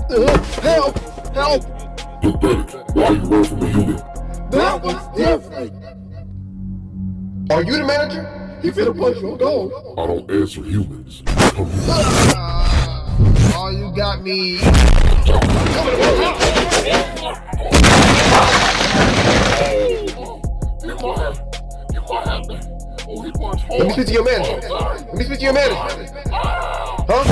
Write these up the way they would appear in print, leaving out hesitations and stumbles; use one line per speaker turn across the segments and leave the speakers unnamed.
Help! Help!
Pathetic. Why you run from a human?
That was different! Are you the manager? He finna punch your dog.
I don't answer humans. Come here.
Oh, you got me. Let me speak to your manager. Let me speak to your manager. Huh?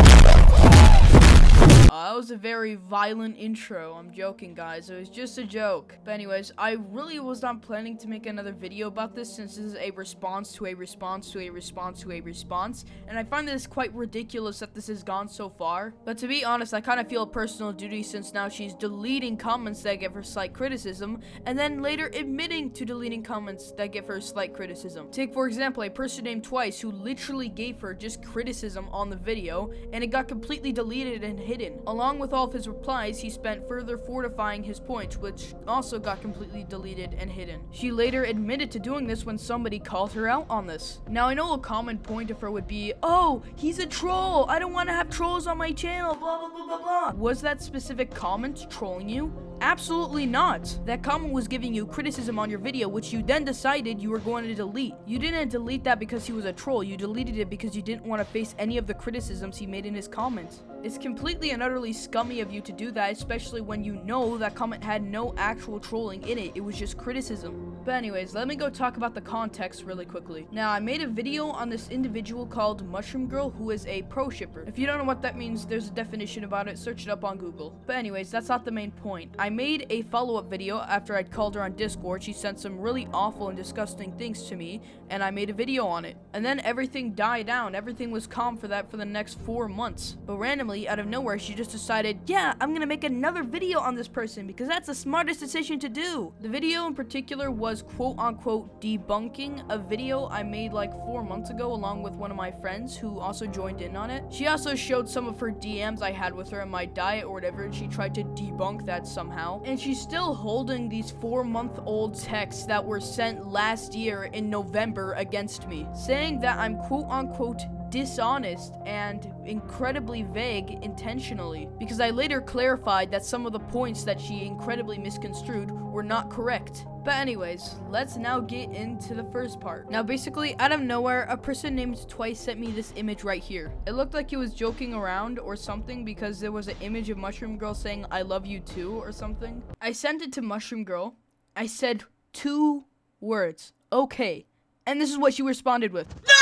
That was a very violent intro. I'm joking, guys. It was just a joke. But anyways, I really was not planning to make another video about this, since this is a response to a response to a response to a response. And I find this quite ridiculous that this has gone so far. But to be honest, I kind of feel a personal duty, since now she's deleting comments that give her slight criticism, and then later admitting to deleting comments that give her slight criticism. Take, for example, a person named Twice, who literally gave her just criticism on the video, and it got completely deleted and hidden. Along with all of his replies, he spent further fortifying his points, which also got completely deleted and hidden. She later admitted to doing this when somebody called her out on this. Now, I know a common point of her would be, oh, he's a troll, I don't want to have trolls on my channel, blah, blah, blah, blah, blah. Was that specific comment trolling you? Absolutely not. That comment was giving you criticism on your video, which you then decided you were going to delete. You didn't delete that because he was a troll. You deleted it because you didn't want to face any of the criticisms he made in his comments. It's completely and utterly scummy of you to do that, especially when you know that comment had no actual trolling in it. It was just criticism. But anyways, let me go talk about the context really quickly. Now, I made a video on this individual called Mushroom Girl, who is a pro-shipper. If you don't know what that means, there's a definition about it. Search it up on Google. But anyways, that's not the main point. I made a follow-up video after I'd called her on Discord. She sent some really awful and disgusting things to me, and I made a video on it. And then everything died down. Everything was calm for that for the next 4 months. But randomly, out of nowhere, she just decided, yeah, I'm gonna make another video on this person because that's the smartest decision to do. The video in particular was quote-unquote debunking a video I made like 4 months ago along with one of my friends who also joined in on it. She also showed some of her DMs I had with her in my diet or whatever, and she tried to debunk that somehow. And she's still holding these 4-month-old texts that were sent last year in November against me, saying that I'm quote-unquote dishonest and incredibly vague intentionally, because I later clarified that some of the points that she incredibly misconstrued were not correct. But anyways, let's now get into the first part. Now basically, out of nowhere, a person named Twice sent me this image right here. It looked like he was joking around or something, because there was an image of Mushroom Girl saying I love you too or something. I sent it to Mushroom Girl. I said 2 words, okay, and this is what she responded with. No!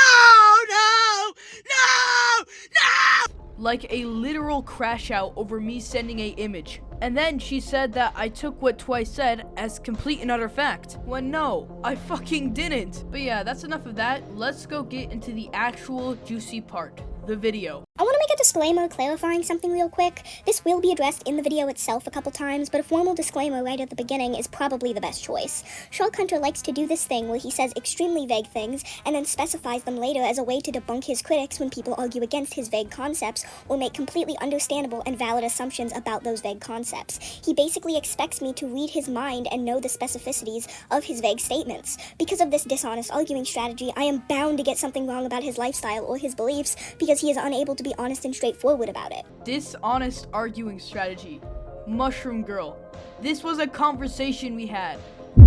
Like a literal crash out over me sending a image. And then she said that I took what Twice said as complete and utter fact, when no, I fucking didn't. But yeah, that's enough of that. Let's go get into the actual juicy part, the video.
I want to make a disclaimer clarifying something real quick. This will be addressed in the video itself a couple times, but a formal disclaimer right at the beginning is probably the best choice. Shark Hunter likes to do this thing where he says extremely vague things and then specifies them later as a way to debunk his critics when people argue against his vague concepts or make completely understandable and valid assumptions about those vague concepts. He basically expects me to read his mind and know the specificities of his vague statements. Because of this dishonest arguing strategy, I am bound to get something wrong about his lifestyle or his beliefs because he is unable to be honest and straightforward about it.
Dishonest arguing strategy. Mushroom Girl. This was a conversation we had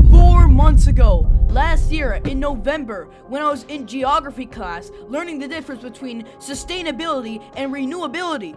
4 months ago, last year in November, when I was in geography class, learning the difference between sustainability and renewability.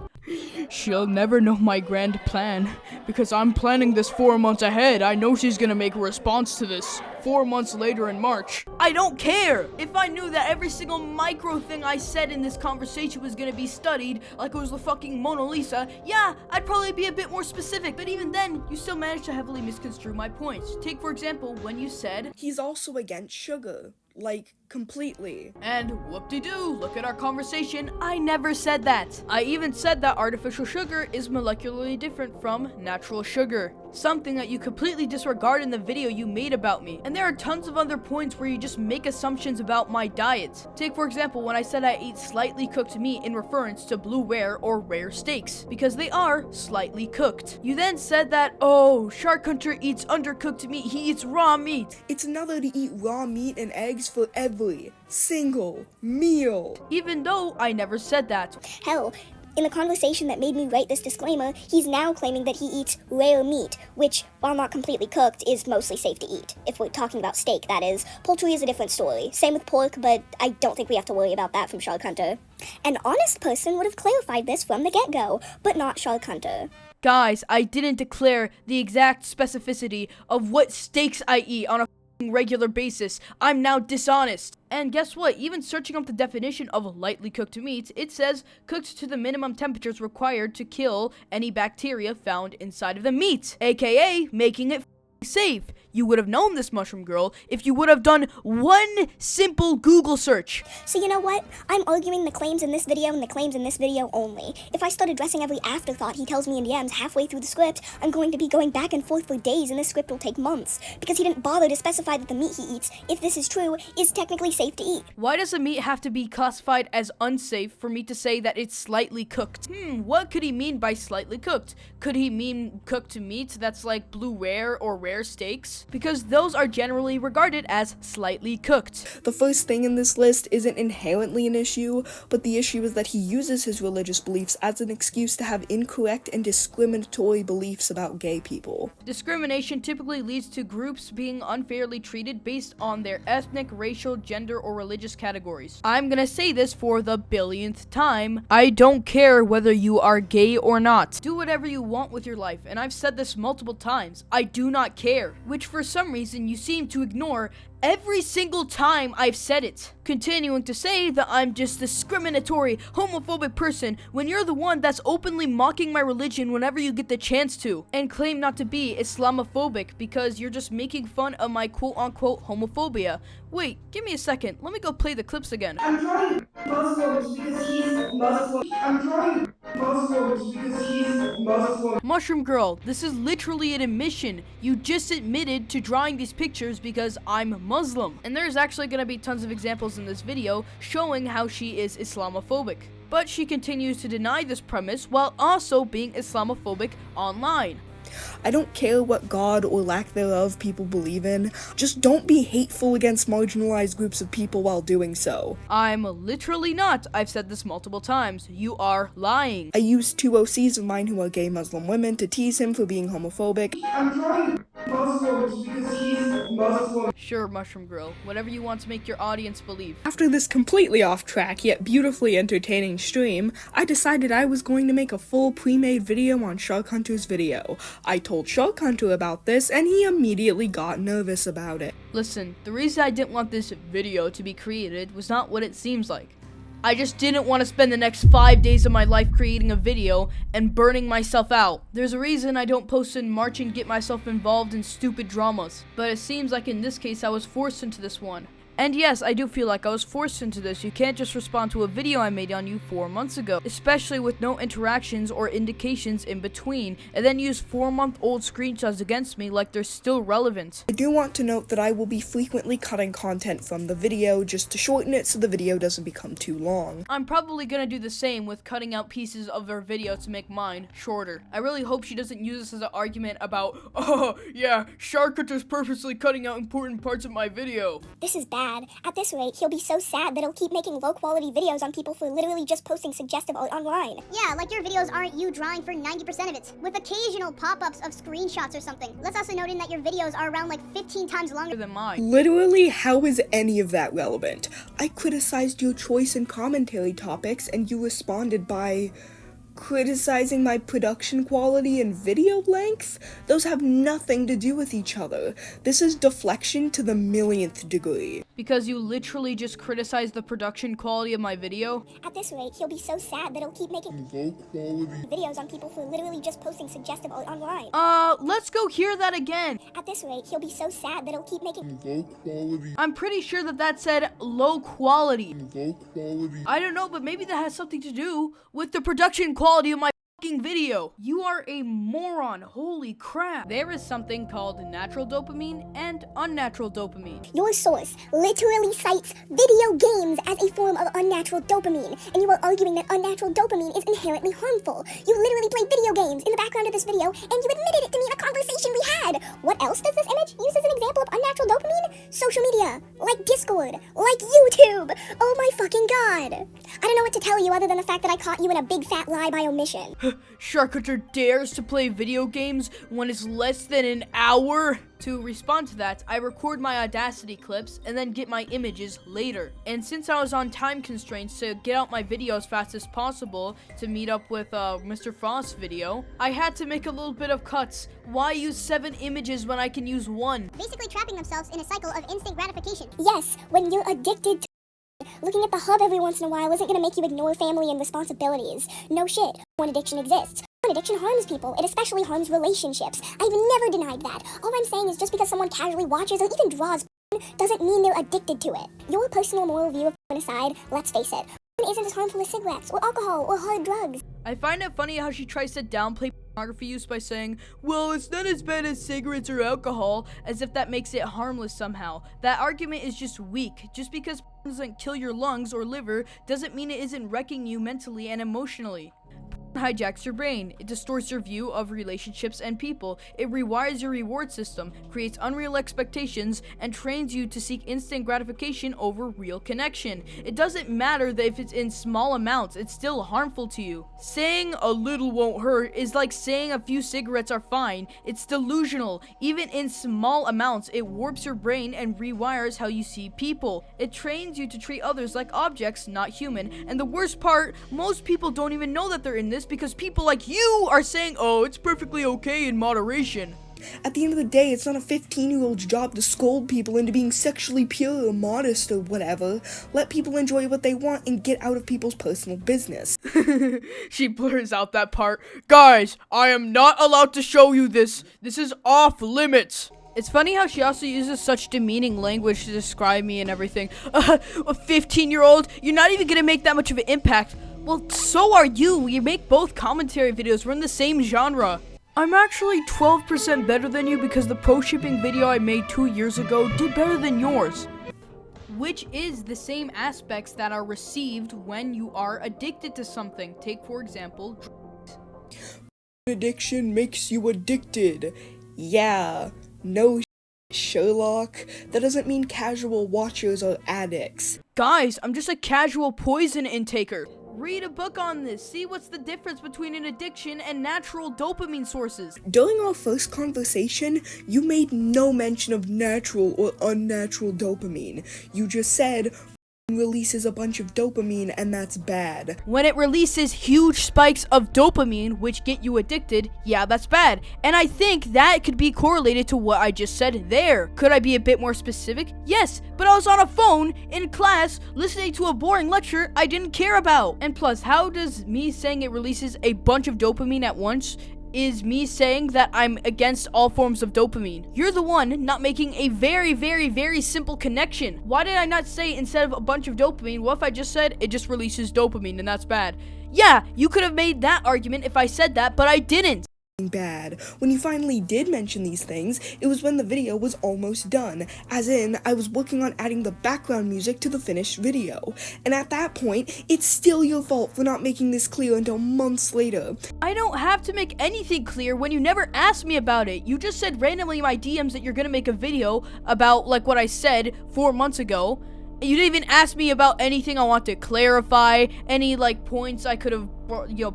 She'll never know my grand plan, because I'm planning this 4 months ahead. I know she's gonna make a response to this 4 months later in March. I don't care! If I knew that every single micro thing I said in this conversation was gonna be studied, like it was the fucking Mona Lisa, yeah, I'd probably be a bit more specific, but even then, you still managed to heavily misconstrue my points. Take, for example, when you said,
he's also against sugar. Like, completely.
And whoop-de-doo, look at our conversation. I never said that. I even said that artificial sugar is molecularly different from natural sugar. Something that you completely disregard in the video you made about me. And there are tons of other points where you just make assumptions about my diet. Take, for example, when I said I eat slightly cooked meat in reference to blue rare or rare steaks, because they are slightly cooked. You then said that, oh, Shark Hunter eats undercooked meat, he eats raw meat.
It's another to eat raw meat and eggs for every single meal.
Even though I never said that.
Hell, In the conversation that made me write this disclaimer, he's now claiming that he eats rare meat, which, while not completely cooked, is mostly safe to eat. If we're talking about steak, that is. Poultry is a different story. Same with pork, but I don't think we have to worry about that from Shark Hunter. An honest person would have clarified this from the get-go, but not Shark Hunter.
Guys, I didn't declare the exact specificity of what steaks I eat on a regular basis. I'm now dishonest. And guess what? Even searching up the definition of lightly cooked meat, it says cooked to the minimum temperatures required to kill any bacteria found inside of the meat, aka making it safe. You would have known this, Mushroom Girl, if you would have done one simple Google search.
So you know what? I'm arguing the claims in this video and the claims in this video only. If I start addressing every afterthought he tells me in DMs halfway through the script, I'm going to be going back and forth for days and this script will take months. Because he didn't bother to specify that the meat he eats, if this is true, is technically safe to eat.
Why does the meat have to be classified as unsafe for me to say that it's slightly cooked? What could he mean by slightly cooked? Could he mean cooked meat that's like blue rare or rare steaks? Because those are generally regarded as slightly cooked.
The first thing in this list isn't inherently an issue, but the issue is that he uses his religious beliefs as an excuse to have incorrect and discriminatory beliefs about gay people.
Discrimination typically leads to groups being unfairly treated based on their ethnic, racial, gender, or religious categories. I'm gonna say this for the billionth time. I don't care whether you are gay or not. Do whatever you want with your life, and I've said this multiple times. I do not care. Which for some reason you seem to ignore every single time I've said it. Continuing to say that I'm just a discriminatory, homophobic person when you're the one that's openly mocking my religion whenever you get the chance to, and claim not to be Islamophobic because you're just making fun of my quote-unquote homophobia. Wait, give me a second. Let me go play the clips again.
I'm drawing Muslims because he's Muslim. I'm drawing Muslims because he's Muslim.
Mushroom Girl, this is literally an admission. You just admitted to drawing these pictures because I'm Muslim. And there's actually going to be tons of examples in this video showing how she is Islamophobic. But she continues to deny this premise while also being Islamophobic online.
I don't care what God or lack thereof people believe in, just don't be hateful against marginalized groups of people while doing so.
I'm literally not. I've said this multiple times. You are lying.
I used two OCs of mine who are gay Muslim women to tease him for being homophobic.
I'm drawing Muslims because he's Muslim.
Sure, Mushroom Girl. Whatever you want to make your audience believe.
After this completely off track yet beautifully entertaining stream, I decided I was going to make a full pre-made video on Shark Hunter's video. I told Shark Hunter about this and he immediately got nervous about it.
Listen, the reason I didn't want this video to be created was not what it seems like. I just didn't want to spend the next 5 days of my life creating a video and burning myself out. There's a reason I don't post in March and get myself involved in stupid dramas. But it seems like in this case I was forced into this one. And yes, I do feel like I was forced into this. You can't just respond to a video I made on you 4 months ago, especially with no interactions or indications in between, and then use 4-month-old screenshots against me like they're still relevant.
I do want to note that I will be frequently cutting content from the video just to shorten it so the video doesn't become too long.
I'm probably gonna do the same with cutting out pieces of her video to make mine shorter. I really hope she doesn't use this as an argument about, oh yeah, Shark Hunter's purposely cutting out important parts of my video.
This is bad. At this rate, he'll be so sad that he'll keep making low-quality videos on people for literally just posting suggestive art online.
Yeah, like your videos aren't you drawing for 90% of it, with occasional pop-ups of screenshots or something. Let's also note in that your videos are around like 15 times longer
Than mine.
Literally, how is any of that relevant? I criticized your choice in commentary topics and you responded by criticizing my production quality and video length? Those have nothing to do with each other. This is deflection to the millionth degree.
Because you literally just criticized the production quality of my video?
At this rate, he'll be so sad that he'll keep making
low-quality
videos on people for literally just posting suggestive art online.
Let's go hear that again.
At this rate, he'll be so sad that he'll keep making
low-quality
I'm pretty sure that said low quality.
low-quality
I don't know, but maybe that has something to do with the production quality of my fucking video. You are a moron. Holy crap. There is something called natural dopamine and unnatural dopamine.
Your source literally cites video games as a form of unnatural dopamine, and you are arguing that unnatural dopamine is inherently harmful. You literally play video games in the background of this video, and you admitted it to me in a conversation we had. What else does this image use as an example of unnatural dopamine? social media, like Discord, like YouTube. Oh my fucking god. I don't know what to tell you other than the fact that I caught you in a big fat lie by omission.
Shark Hunter dares to play video games when it's less than an hour? To respond to that, I record my Audacity clips and then get my images later. And since I was on time constraints to get out my video as fast as possible to meet up with Mr. Frost's video, I had to make a little bit of cuts. Why use 7 images when I can use 1?
Basically trapping themselves in a cycle of instant gratification.
Yes, when you're addicted to looking at the hub every once in a while isn't gonna make you ignore family and responsibilities. No shit, porn addiction exists. Porn addiction harms people. It especially harms relationships. I've never denied that. All I'm saying is just because someone casually watches or even draws porn doesn't mean they're addicted to it. Your personal moral view of porn aside, let's face it, porn isn't as harmful as cigarettes or alcohol or hard drugs.
I find it funny how she tries to downplay pornography use by saying, well, it's not as bad as cigarettes or alcohol, as if that makes it harmless somehow. That argument is just weak. Just because porn doesn't kill your lungs or liver doesn't mean it isn't wrecking you mentally and emotionally. Hijacks your brain. It distorts your view of relationships and people. It rewires your reward system, creates unreal expectations, and trains you to seek instant gratification over real connection. It doesn't matter that if it's in small amounts, it's still harmful to you. Saying a little won't hurt is like saying a few cigarettes are fine. It's delusional. Even in small amounts, it warps your brain and rewires how you see people. It trains you to treat others like objects, not human. And the worst part, most people don't even know that they're in this because people like you are saying, oh, it's perfectly okay in moderation.
At the end of the day, it's not a 15-year-old's job to scold people into being sexually pure or modest or whatever. Let people enjoy what they want and get out of people's personal business.
She blurs out that part. Guys, I am not allowed to show you this. This is off limits. It's funny how she also uses such demeaning language to describe me and everything. A 15-year-old, you're not even gonna make that much of an impact. Well, so are you. We make both commentary videos. We're in the same genre. I'm actually 12% better than you because the pro shipping video I made 2 years ago did better than yours. Which is the same aspects that are received when you are addicted to something. Take, for example, drugs.
Addiction makes you addicted. Yeah, no Sherlock. That doesn't mean casual watchers are addicts.
Guys, I'm just a casual poison intaker. Read a book on this. See what's the difference between an addiction and natural dopamine sources.
During our first conversation, you made no mention of natural or unnatural dopamine. You just said releases a bunch of dopamine and that's bad.
When it releases huge spikes of dopamine, which get you addicted, yeah, that's bad. And I think that could be correlated to what I just said there. Could I be a bit more specific? Yes, but I was on a phone in class listening to a boring lecture I didn't care about. And plus, how does me saying it releases a bunch of dopamine at once is me saying that I'm against all forms of dopamine? You're the one not making a very, very, very simple connection. Why did I not say instead of a bunch of dopamine, what if I just said it just releases dopamine and that's bad? Yeah, you could have made that argument if I said that, but I didn't.
Bad. When you finally did mention these things, it was when the video was almost done. As in, I was working on adding the background music to the finished video. And at that point, it's still your fault for not making this clear until months later.
I don't have to make anything clear when you never asked me about it. You just said randomly in my DMs that you're gonna make a video about like what I said 4 months ago. You didn't even ask me about anything I want to clarify, any like points I could have,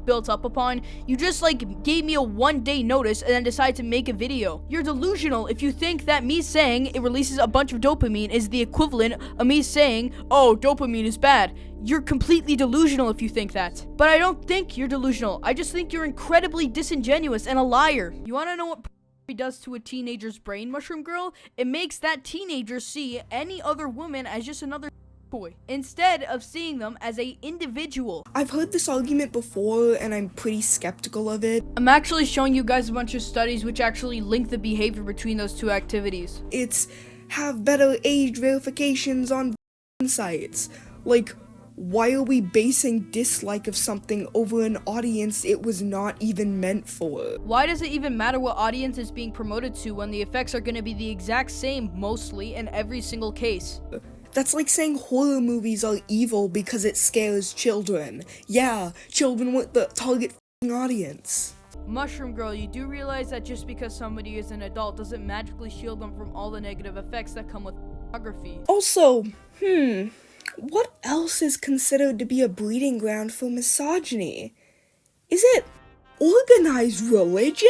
built up upon. You just like gave me a 1-day notice and then decided to make a video. You're delusional if you think that me saying it releases a bunch of dopamine is the equivalent of me saying, oh, dopamine is bad. You're completely delusional if you think that. But I don't think you're delusional. I just think you're incredibly disingenuous and a liar. You wanna know what does to a teenager's brain, Mushroom Girl? It makes that teenager see any other woman as just another boy instead of seeing them as a individual.
I've heard this argument before and I'm pretty skeptical of it.
I'm actually showing you guys a bunch of studies which actually link the behavior between those two activities.
It's have better age verifications on sites. Like, why are we basing dislike of something over an audience it was not even meant for?
Why does it even matter what audience is being promoted to when the effects are going to be the exact same, mostly, in every single case?
That's like saying horror movies are evil because it scares children. Yeah, children were the target audience.
Mushroom Girl, you do realize that just because somebody is an adult doesn't magically shield them from all the negative effects that come with pornography.
Also, what else is considered to be a breeding ground for misogyny? Is it organized religion?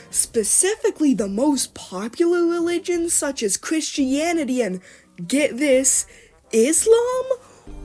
Specifically the most popular religions such as Christianity and, get this, Islam?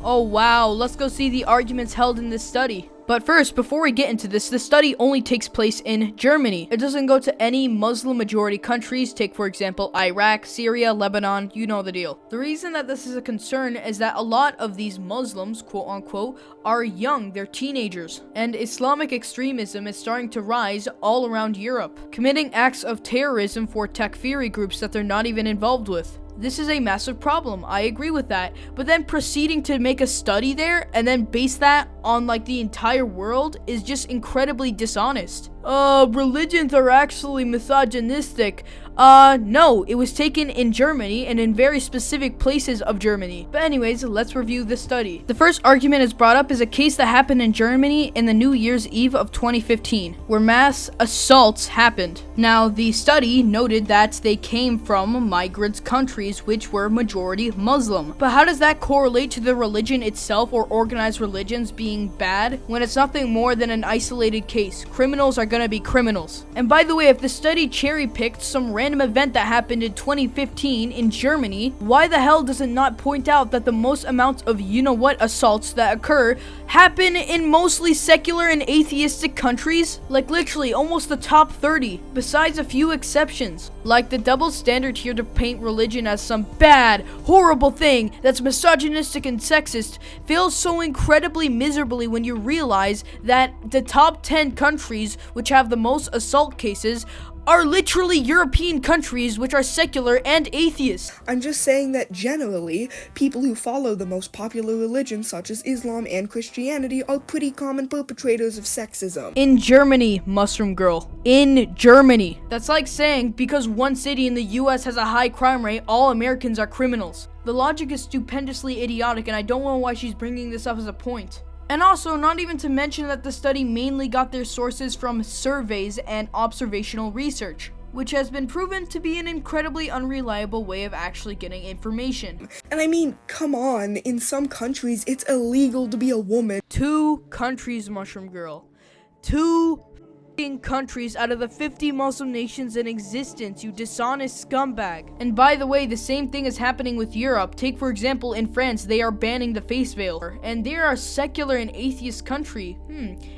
Oh wow, let's go see the arguments held in this study. But first, before we get into this, the study only takes place in Germany. It doesn't go to any Muslim majority countries. Take, for example, Iraq, Syria, Lebanon, you know the deal. The reason that this is a concern is that a lot of these Muslims, quote unquote, are young, they're teenagers. And Islamic extremism is starting to rise all around Europe, committing acts of terrorism for takfiri groups that they're not even involved with. This is a massive problem, I agree with that, but then proceeding to make a study there and then base that on like the entire world is just incredibly dishonest. Religions are actually misogynistic. No, it was taken in Germany and in very specific places of Germany. But anyways, let's review this study. The first argument is brought up is a case that happened in Germany in the New Year's Eve of 2015, where mass assaults happened. Now, the study noted that they came from migrant countries which were majority Muslim. But how does that correlate to the religion itself or organized religions being bad when it's nothing more than an isolated case? Criminals are gonna be criminals. And by the way, if the study cherry-picked some random event that happened in 2015 in Germany, why the hell does it not point out that the most amount of you-know-what assaults that occur happen in mostly secular and atheistic countries? Like literally almost the top 30, besides a few exceptions. Like the double standard here to paint religion as some bad, horrible thing that's misogynistic and sexist fails so incredibly miserably when you realize that the top 10 countries which have the most assault cases are literally European countries which are secular and atheist.
I'm just saying that generally, people who follow the most popular religions such as Islam and Christianity are pretty common perpetrators of sexism.
In Germany, Mushroom Girl. In Germany. That's like saying because one city in the US has a high crime rate, all Americans are criminals. The logic is stupendously idiotic and I don't know why she's bringing this up as a point. And also, not even to mention that the study mainly got their sources from surveys and observational research, which has been proven to be an incredibly unreliable way of actually getting information.
And I mean, come on, in some countries it's illegal to be a woman.
2 countries, Mushroom Girl. 2 countries out of the 50 Muslim nations in existence, you dishonest scumbag. And by the way, the same thing is happening with Europe. Take for example, in France, they are banning the face veil. And they are a secular and atheist country.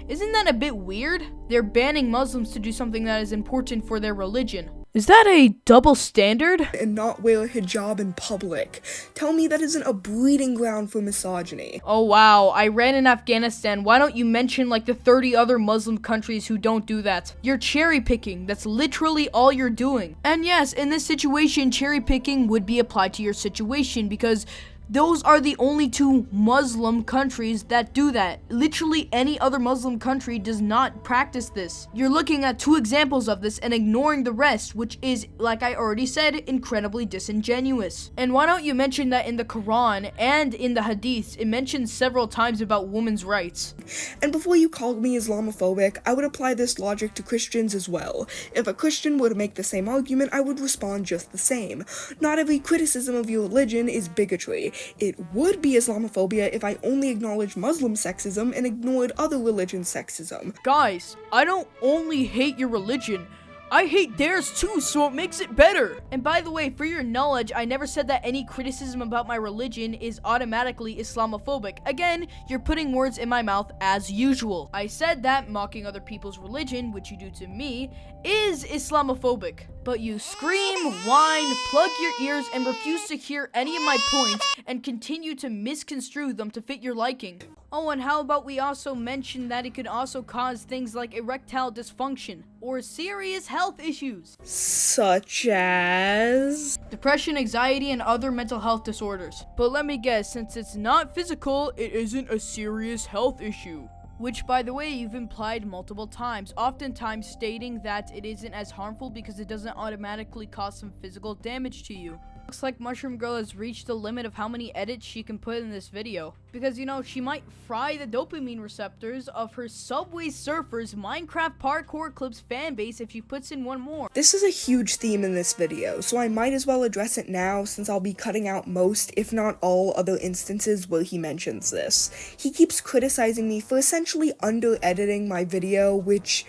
Isn't that a bit weird? They're banning Muslims to do something that is important for their religion. Is that a double standard?
And not wear a hijab in public. Tell me that isn't a breeding ground for misogyny.
Oh wow, Iran and Afghanistan, why don't you mention like the 30 other Muslim countries who don't do that? You're cherry picking, that's literally all you're doing. And yes, in this situation, cherry picking would be applied to your situation because those are the only 2 Muslim countries that do that. Literally any other Muslim country does not practice this. You're looking at 2 examples of this and ignoring the rest, which is, like I already said, incredibly disingenuous. And why don't you mention that in the Quran and in the Hadiths, it mentions several times about women's rights.
And before you called me Islamophobic, I would apply this logic to Christians as well. If a Christian were to make the same argument, I would respond just the same. Not every criticism of your religion is bigotry. It would be Islamophobia if I only acknowledged Muslim sexism and ignored other religions' sexism.
Guys, I don't only hate your religion, I hate theirs too, so it makes it better. And by the way, for your knowledge, I never said that any criticism about my religion is automatically Islamophobic. Again, you're putting words in my mouth as usual. I said that mocking other people's religion, which you do to me, is Islamophobic. But you scream, whine, plug your ears, and refuse to hear any of my points and continue to misconstrue them to fit your liking. Oh, and how about we also mention that it could also cause things like erectile dysfunction or serious health issues.
Such as
Depression, anxiety, and other mental health disorders. But let me guess, since it's not physical, it isn't a serious health issue. Which, by the way, you've implied multiple times, oftentimes stating that it isn't as harmful because it doesn't automatically cause some physical damage to you. Looks like Mushroom Girl has reached the limit of how many edits she can put in this video. Because, you know, she might fry the dopamine receptors of her Subway Surfers Minecraft Parkour Clips fanbase if she puts in one more.
This is a huge theme in this video, so I might as well address it now since I'll be cutting out most, if not all, other instances where he mentions this. He keeps criticizing me for essentially under-editing my video, which...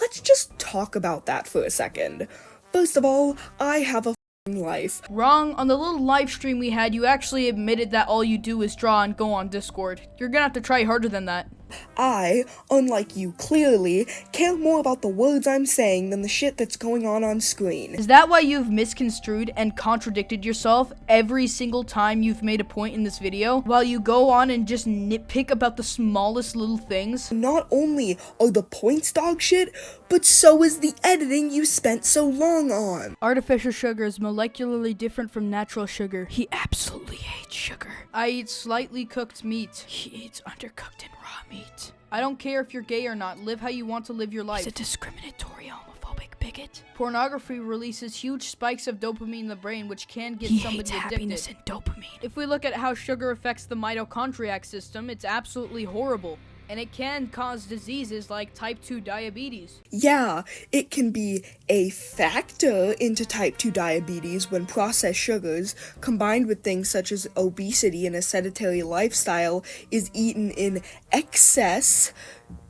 let's just talk about that for a second. First of all, I have a life.
Wrong. On the little live stream we had, you actually admitted that all you do is draw and go on Discord. You're gonna have to try harder than that.
I, unlike you clearly, care more about the words I'm saying than the shit that's going on screen.
Is that why you've misconstrued and contradicted yourself every single time you've made a point in this video? While you go on and just nitpick about the smallest little things?
Not only are the points dog shit, but so is the editing you spent so long on.
Artificial sugar is molecularly different from natural sugar. He absolutely hates sugar. I eat slightly cooked meat. He eats undercooked and raw meat. I don't care if you're gay or not. Live how you want to live your life. He's a discriminatory homophobic bigot. Pornography releases huge spikes of dopamine in the brain, which can get somebody addicted. Happiness and dopamine. If we look at how sugar affects the mitochondriac system, it's absolutely horrible. And it can cause diseases like type 2 diabetes.
Yeah, it can be a factor into type 2 diabetes when processed sugars, combined with things such as obesity and a sedentary lifestyle, is eaten in excess.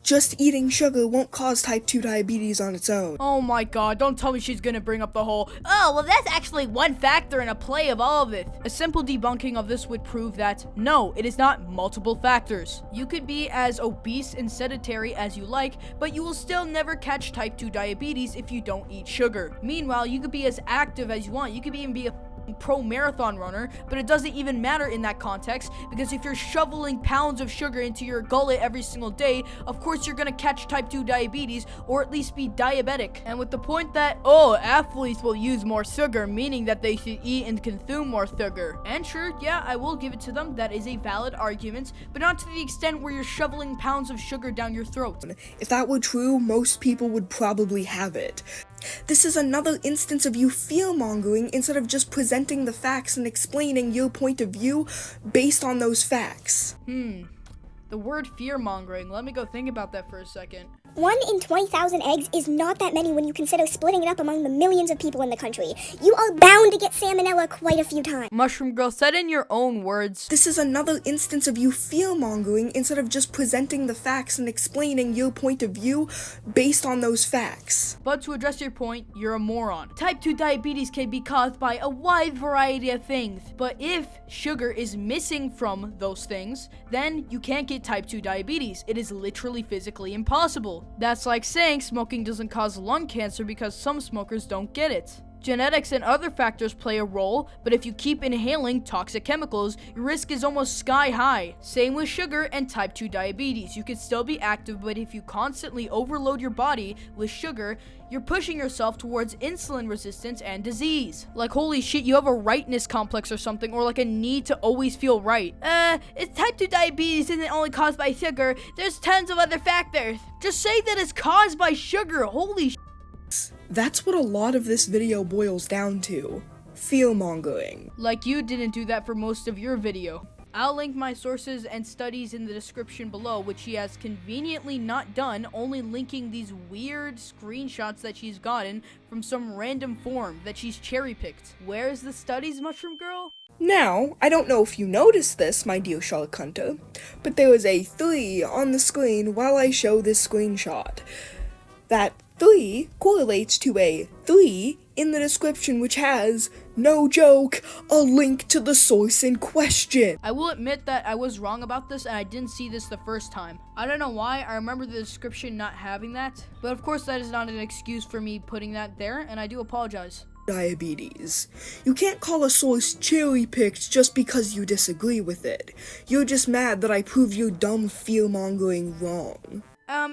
Just eating sugar won't cause type 2 diabetes on its own.
Oh my god, don't tell me she's gonna bring up the whole, oh, well that's actually one factor in a play of all of it. A simple debunking of this would prove that, no, it is not multiple factors. You could be as obese and sedentary as you like, but you will still never catch type 2 diabetes if you don't eat sugar. Meanwhile, you could be as active as you want. You could even be a pro marathon runner, but it doesn't even matter in that context, because if you're shoveling pounds of sugar into your gullet every single day, of course you're gonna catch type 2 diabetes, or at least be diabetic. And with the point that, oh, athletes will use more sugar, meaning that they should eat and consume more sugar. And sure, yeah, I will give it to them, that is a valid argument, but not to the extent where you're shoveling pounds of sugar down your throat.
If that were true, most people would probably have it. This is another instance of you fear-mongering instead of just presenting the facts and explaining your point of view based on those facts.
The word fear-mongering, let me go think about that for a second.
1 in 20,000 eggs is not that many when you consider splitting it up among the millions of people in the country. You are bound to get salmonella quite a few times.
Mushroom Girl, said in your own words.
This is another instance of you fear-mongering instead of just presenting the facts and explaining your point of view based on those facts.
But to address your point, you're a moron. Type 2 diabetes can be caused by a wide variety of things, but if sugar is missing from those things, then you can't get type 2 diabetes. It is literally physically impossible. That's like saying smoking doesn't cause lung cancer because some smokers don't get it. Genetics and other factors play a role, but if you keep inhaling toxic chemicals, your risk is almost sky high. Same with sugar and type 2 diabetes. You can still be active, but if you constantly overload your body with sugar, you're pushing yourself towards insulin resistance and disease. Like, holy shit, you have a rightness complex or something, or like a need to always feel right. It's type 2 diabetes isn't only caused by sugar, there's tons of other factors. Just say that it's caused by sugar, holy shit.
That's what a lot of this video boils down to. Fear-mongering.
Like you didn't do that for most of your video. I'll link my sources and studies in the description below, which she has conveniently not done, only linking these weird screenshots that she's gotten from some random forum that she's cherry-picked. Where's the studies, Mushroom Girl?
Now, I don't know if you noticed this, my dear Shark Hunter, but there is a 3 on the screen while I show this screenshot. That 3 correlates to a 3 in the description, which has, no joke, a link to the source in question.
I will admit that I was wrong about this and I didn't see this the first time. I don't know why, I remember the description not having that, but of course that is not an excuse for me putting that there, and I do apologize.
Diabetes. You can't call a source cherry-picked just because you disagree with it. You're just mad that I proved your dumb fear-mongering wrong.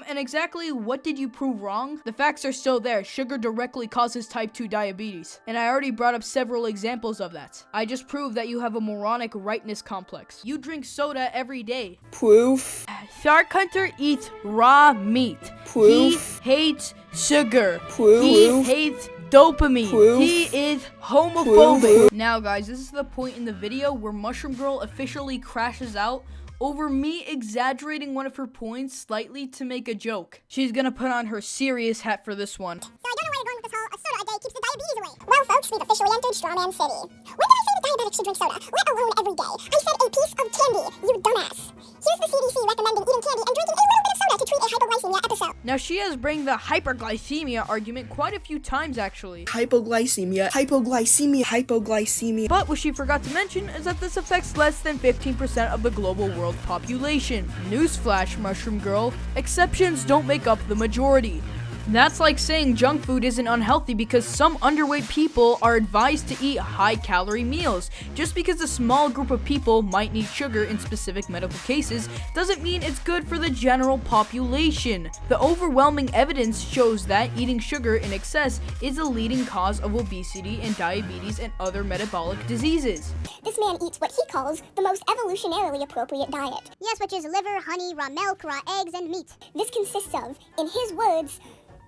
And exactly what did you prove wrong? The facts are still there. Sugar directly causes type 2 diabetes. And I already brought up several examples of that. I just proved that you have a moronic rightness complex. You drink soda every day.
Proof.
Shark Hunter eats raw meat.
Proof.
He hates sugar.
Proof.
He hates dopamine.
Proof.
He is homophobic.
Proof.
Now guys, this is the point in the video where Mushroom Girl officially crashes out over me exaggerating one of her points slightly to make a joke. She's gonna put on her serious hat for this one.
So I don't know where you're going with this whole, a soda a day keeps the diabetes away. Well, folks, we've officially entered Strawman City. When did I say that diabetics should drink soda, let alone every day? I said a piece of candy, you dumbass. Here's the CDC recommending eating candy and drinking a little bit of soda to treat a hypoglycemia episode.
Now she has bring the hyperglycemia argument quite a few times actually.
Hypoglycemia, hypoglycemia, hypoglycemia.
But what she forgot to mention is that this affects less than 15% of the global world population. Newsflash, Mushroom Girl, exceptions don't make up the majority. That's like saying junk food isn't unhealthy because some underweight people are advised to eat high-calorie meals. Just because a small group of people might need sugar in specific medical cases doesn't mean it's good for the general population. The overwhelming evidence shows that eating sugar in excess is a leading cause of obesity and diabetes and other metabolic diseases.
This man eats what he calls the most evolutionarily appropriate diet. Yes, which is liver, honey, raw milk, raw eggs, and meat. This consists of, in his words,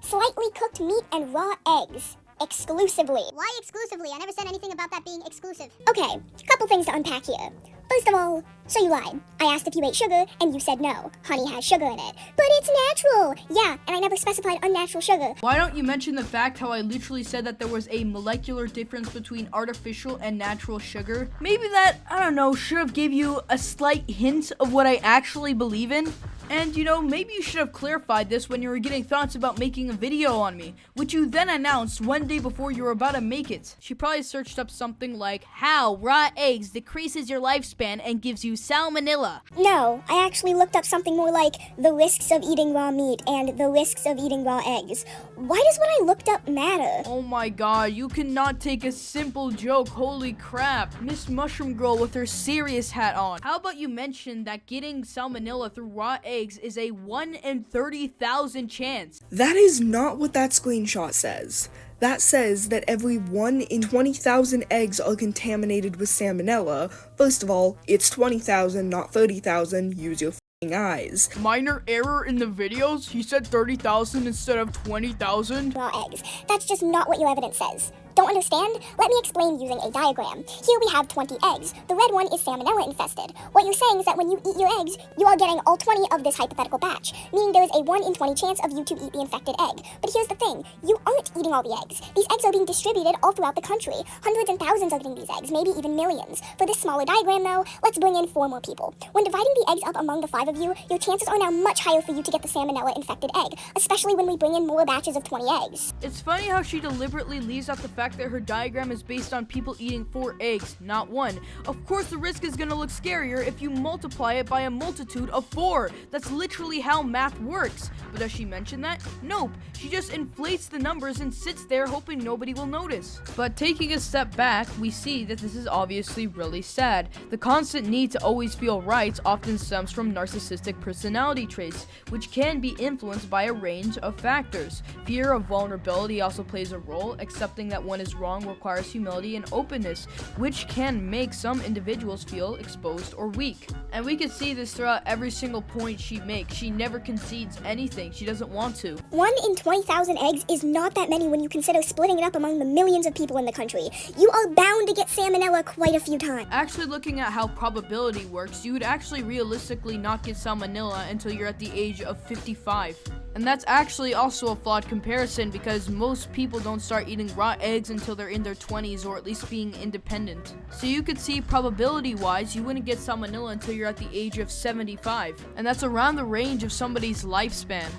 slightly cooked meat and raw eggs. Exclusively. Why exclusively? I never said anything about that being exclusive. Okay, couple things to unpack here. First of all, so you lied. I asked if you ate sugar, and you said no. Honey has sugar in it. But it's natural! Yeah, and I never specified unnatural sugar.
Why don't you mention the fact how I literally said that there was a molecular difference between artificial and natural sugar? Maybe that, I don't know, should have gave you a slight hint of what I actually believe in? And you know, maybe you should have clarified this when you were getting thoughts about making a video on me, which you then announced one day before you were about to make it. She probably searched up something like, how raw eggs decreases your lifespan and gives you salmonella.
No, I actually looked up something more like the risks of eating raw meat and the risks of eating raw eggs. Why does what I looked up matter?
Oh my god, you cannot take a simple joke, holy crap. Miss Mushroom Girl with her serious hat on. How about you mention that getting salmonella through raw eggs is a 1 in 30,000 chance?
That is not what that screenshot says. That says that every 1 in 20,000 eggs are contaminated with salmonella. First of all, it's 20,000, not 30,000. Use your f***ing eyes.
Minor error in the videos? He said 30,000 instead of 20,000?
Raw eggs. That's just not what your evidence says. Don't understand? Let me explain using a diagram. Here we have 20 eggs. The red one is salmonella infested. What you're saying is that when you eat your eggs, you are getting all 20 of this hypothetical batch, meaning there is a 1 in 20 chance of you to eat the infected egg. But here's the thing, you aren't eating all the eggs. These eggs are being distributed all throughout the country. Hundreds and thousands are getting these eggs, maybe even millions. For this smaller diagram though, let's bring in 4 more people. When dividing the eggs up among the 5 of you, your chances are now much higher for you to get the salmonella infected egg, especially when we bring in more batches of 20 eggs.
It's funny how she deliberately leaves out the fact that her diagram is based on people eating 4 eggs, not 1. Of course the risk is gonna look scarier if you multiply it by a multitude of 4. That's literally how math works. But does she mention that? Nope. She just inflates the numbers and sits there hoping nobody will notice. But taking a step back, we see that this is obviously really sad. The constant need to always feel right often stems from narcissistic personality traits, which can be influenced by a range of factors. Fear of vulnerability also plays a role. Accepting that one is wrong requires humility and openness, which can make some individuals feel exposed or weak. And we can see this throughout every single point she makes. She never concedes anything. She doesn't want to.
1 in 20,000 eggs is not that many when you consider splitting it up among the millions of people in the country. You are bound to get salmonella quite a few times.
Actually looking at how probability works, you would actually realistically not get salmonella until you're at the age of 55. And that's actually also a flawed comparison because most people don't start eating raw eggs until they're in their 20s or at least being independent. So you could see probability-wise, you wouldn't get salmonella until you're at the age of 75. And that's around the range of somebody's lifespan.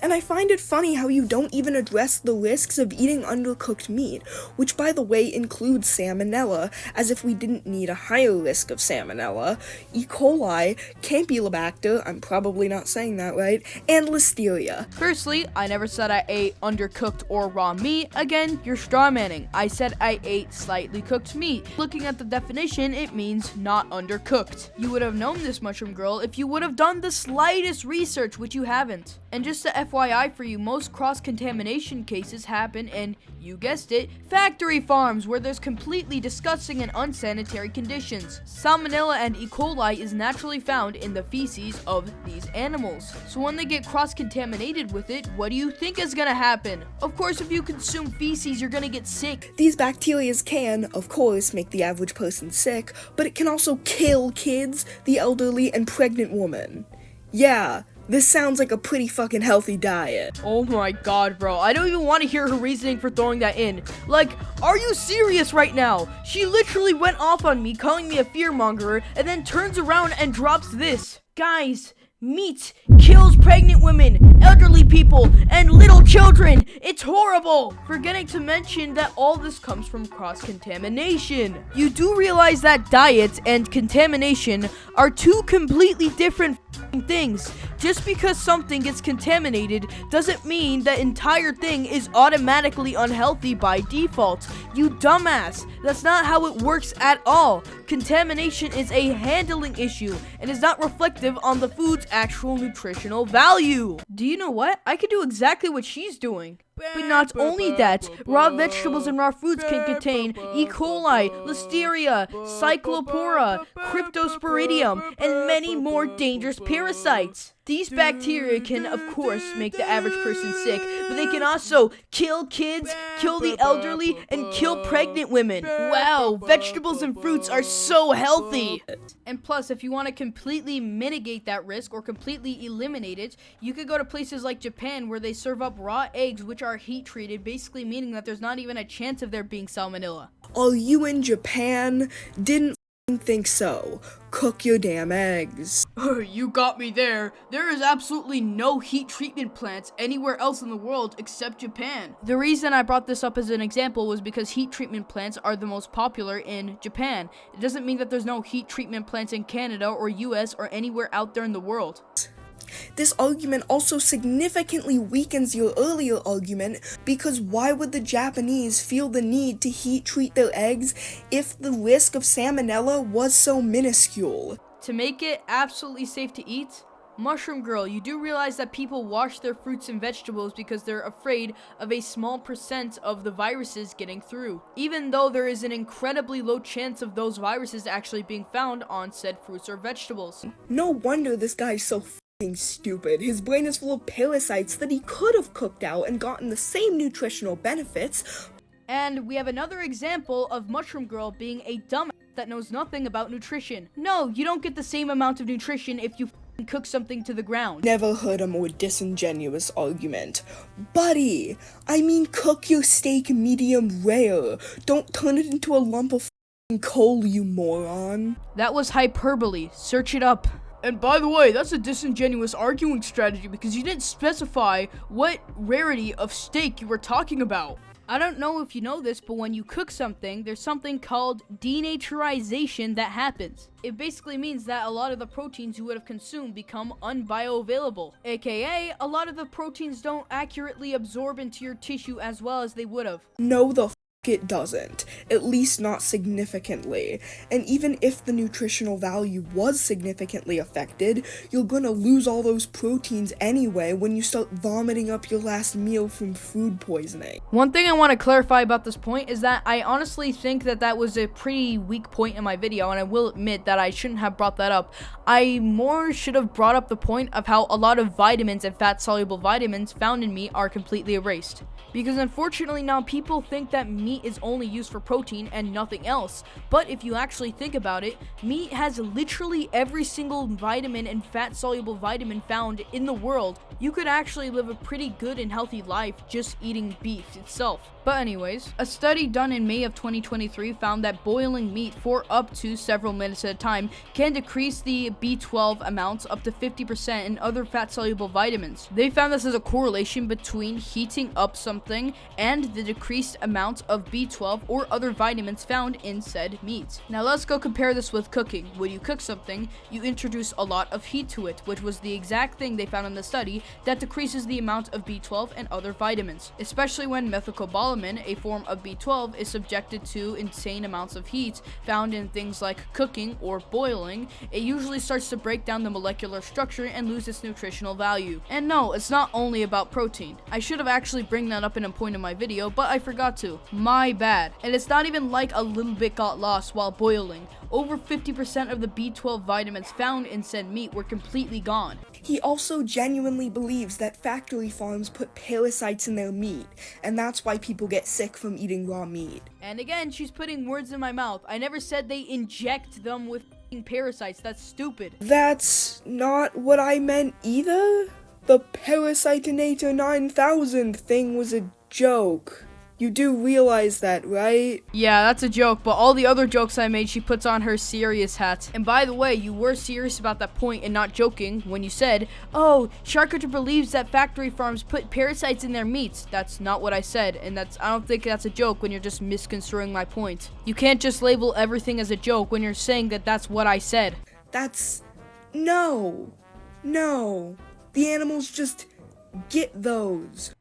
And I find it funny how you don't even address the risks of eating undercooked meat, which by the way includes salmonella, as if we didn't need a higher risk of salmonella, E. coli, Campylobacter, I'm probably not saying that right, and listeria.
Firstly, I never said I ate undercooked or raw meat. Again, you're strawmanning. I said I ate slightly cooked meat. Looking at the definition, it means not undercooked. You would have known this, Mushroom Girl, if you would have done the slightest research, which you haven't. And just a FYI for you, most cross-contamination cases happen in, you guessed it, factory farms where there's completely disgusting and unsanitary conditions. Salmonella and E. coli is naturally found in the feces of these animals. So when they get cross-contaminated with it, what do you think is gonna happen? Of course, if you consume feces, you're gonna get sick.
These bacteria can, of course, make the average person sick, but it can also kill kids, the elderly, and pregnant women. Yeah, this sounds like a pretty fucking healthy diet.
Oh my god, bro. I don't even want to hear her reasoning for throwing that in. Like, are you serious right now? She literally went off on me, calling me a fearmongerer, and then turns around and drops this. Guys, meat kills pregnant women, elderly people, and little children. It's horrible. Forgetting to mention that all this comes from cross-contamination. You do realize that diet and contamination are two completely different things. Just because something gets contaminated doesn't mean that entire thing is automatically unhealthy by default. You dumbass. That's not how it works at all. Contamination is a handling issue and is not reflective on the food's actual nutritional value. Do you know what? I could do exactly what she's doing. But not only that, raw vegetables and raw fruits can contain E. coli, listeria, cyclopora, cryptosporidium, and many more dangerous parasites. These bacteria can, of course, make the average person sick, but they can also kill kids, kill the elderly, and kill pregnant women. Wow, vegetables and fruits are so healthy! And plus, if you want to completely mitigate that risk or completely eliminate it, you could go to places like Japan where they serve up raw eggs which are heat treated, basically meaning that there's not even a chance of there being salmonella.
Are you in Japan? Didn't think so. Cook your damn eggs.
You got me there. There is absolutely no heat treatment plants anywhere else in the world except Japan. The reason I brought this up as an example was because heat treatment plants are the most popular in Japan. It doesn't mean that there's no heat treatment plants in Canada or US or anywhere out there in the world.
This argument also significantly weakens your earlier argument, because why would the Japanese feel the need to heat treat their eggs if the risk of salmonella was so minuscule?
To make it absolutely safe to eat, Mushroom Girl, you do realize that people wash their fruits and vegetables because they're afraid of a small percent of the viruses getting through, even though there is an incredibly low chance of those viruses actually being found on said fruits or vegetables.
No wonder this guy's so stupid. His brain is full of parasites that he could have cooked out and gotten the same nutritional benefits.
And we have another example of Mushroom Girl being a dumbass that knows nothing about nutrition. No, you don't get the same amount of nutrition if you cook something to the ground.
Never heard a more disingenuous argument. Buddy, I mean cook your steak medium rare. Don't turn it into a lump of coal, you moron.
That was hyperbole. Search it up. And by the way, that's a disingenuous arguing strategy because you didn't specify what rarity of steak you were talking about. I don't know if you know this, but when you cook something, there's something called denaturization that happens. It basically means that a lot of the proteins you would have consumed become unbioavailable, aka a lot of the proteins don't accurately absorb into your tissue as well as they would have.
No, the it doesn't, at least not significantly. And even if the nutritional value was significantly affected, you're gonna lose all those proteins anyway when you start vomiting up your last meal from food poisoning.
One thing I want to clarify about this point is that I honestly think that that was a pretty weak point in my video, and I will admit that I shouldn't have brought that up. I more should have brought up the point of how a lot of vitamins and fat-soluble vitamins found in meat are completely erased. Because unfortunately now people think that meat is only used for protein and nothing else. But if you actually think about it, meat has literally every single vitamin and fat-soluble vitamin found in the world. You could actually live a pretty good and healthy life just eating beef itself. But anyways, a study done in May of 2023 found that boiling meat for up to several minutes at a time can decrease the B12 amounts up to 50% and other fat-soluble vitamins. They found this as a correlation between heating up something and the decreased amount of of B12 or other vitamins found in said meat. Now let's go compare this with cooking. When you cook something, you introduce a lot of heat to it, which was the exact thing they found in the study that decreases the amount of B12 and other vitamins, especially when methylcobalamin, a form of B12, is subjected to insane amounts of heat found in things like cooking or boiling. It usually starts to break down the molecular structure and lose its nutritional value. And no, it's not only about protein. I should have actually bring that up in a point in my video, but I forgot to. My bad. And it's not even like a little bit got lost while boiling. Over 50% of the B12 vitamins found in said meat were completely gone.
He also genuinely believes that factory farms put parasites in their meat, and that's why people get sick from eating raw meat.
And again, she's putting words in my mouth. I never said they inject them with parasites. That's stupid.
That's not what I meant either. The Parasitinator 9000 thing was a joke. You do realize that, right?
Yeah, that's a joke, but all the other jokes I made, she puts on her serious hat. And by the way, you were serious about that point and not joking when you said, oh, Shark believes that factory farms put parasites in their meats. That's not what I said, and I don't think that's a joke when you're just misconstruing my point. You can't just label everything as a joke when you're saying that that's what I said.
No. The animals just get those.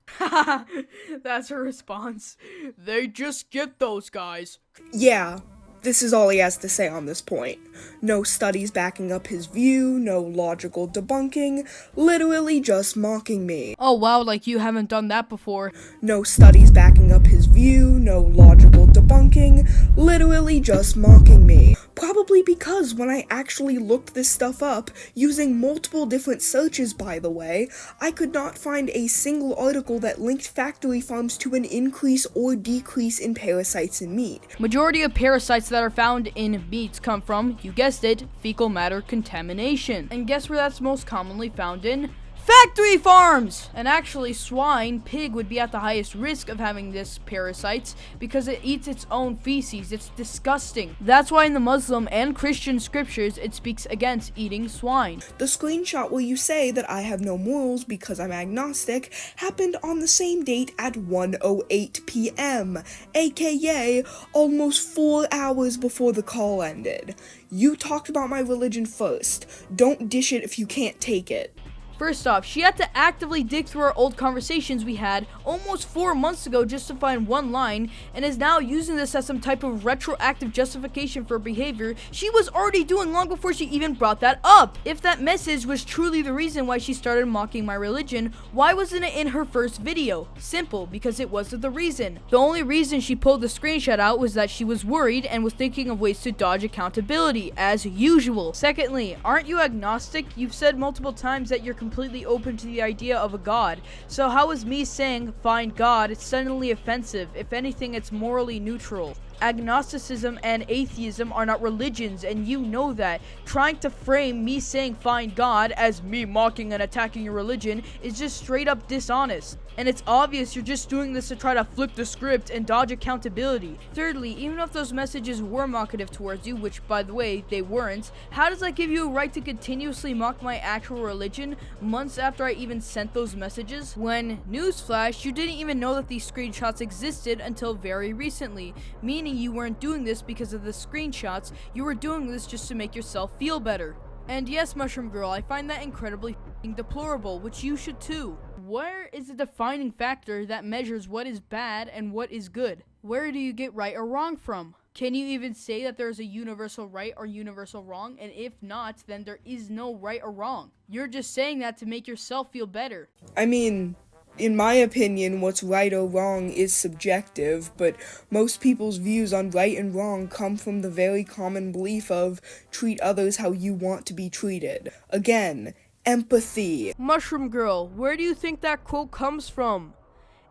That's her response. They just get those guys.
Yeah, this is all he has to say on this point. No studies backing up his view, no logical debunking, literally just mocking me.
Oh wow, like you haven't done that before.
No studies backing up his view, no logical debunking, literally just mocking me. Probably because when I actually looked this stuff up, using multiple different searches by the way, I could not find a single article that linked factory farms to an increase or decrease in parasites in meat.
Majority of parasites that are found in meats come from, you guessed it, fecal matter contamination. And guess where that's most commonly found in? Factory farms! And actually, swine, pig would be at the highest risk of having this parasite because it eats its own feces. It's disgusting. That's why in the Muslim and Christian scriptures, it speaks against eating swine.
The screenshot where you say that I have no morals because I'm agnostic happened on the same date at 1:08 p.m., aka almost 4 hours before the call ended. You talked about my religion first. Don't dish it if you can't take it.
First off, she had to actively dig through our old conversations we had almost 4 months ago just to find one line, and is now using this as some type of retroactive justification for behavior she was already doing long before she even brought that up. If that message was truly the reason why she started mocking my religion, why wasn't it in her first video? Simple, because it wasn't the reason. The only reason she pulled the screenshot out was that she was worried and was thinking of ways to dodge accountability, as usual. Secondly, aren't you agnostic? You've said multiple times that you're completely open to the idea of a god. So how is me saying find God it's suddenly offensive? If anything, it's morally neutral. Agnosticism and atheism are not religions, and you know that. Trying to frame me saying find God as me mocking and attacking your religion is just straight up dishonest. And it's obvious you're just doing this to try to flip the script and dodge accountability. Thirdly, even if those messages were mocative towards you, which by the way, they weren't, how does that give you a right to continuously mock my actual religion months after I even sent those messages? When, newsflash, you didn't even know that these screenshots existed until very recently, meaning you weren't doing this because of the screenshots, you were doing this just to make yourself feel better. And yes, Mushroom Girl, I find that incredibly deplorable, which you should too. Where is the defining factor that measures what is bad and what is good? Where do you get right or wrong from? Can you even say that there's a universal right or universal wrong? And if not, then there is no right or wrong. You're just saying that to make yourself feel better.
I mean, in my opinion, what's right or wrong is subjective, but most people's views on right and wrong come from the very common belief of treat others how you want to be treated. Again, empathy.
Mushroom Girl, where do you think that quote comes from?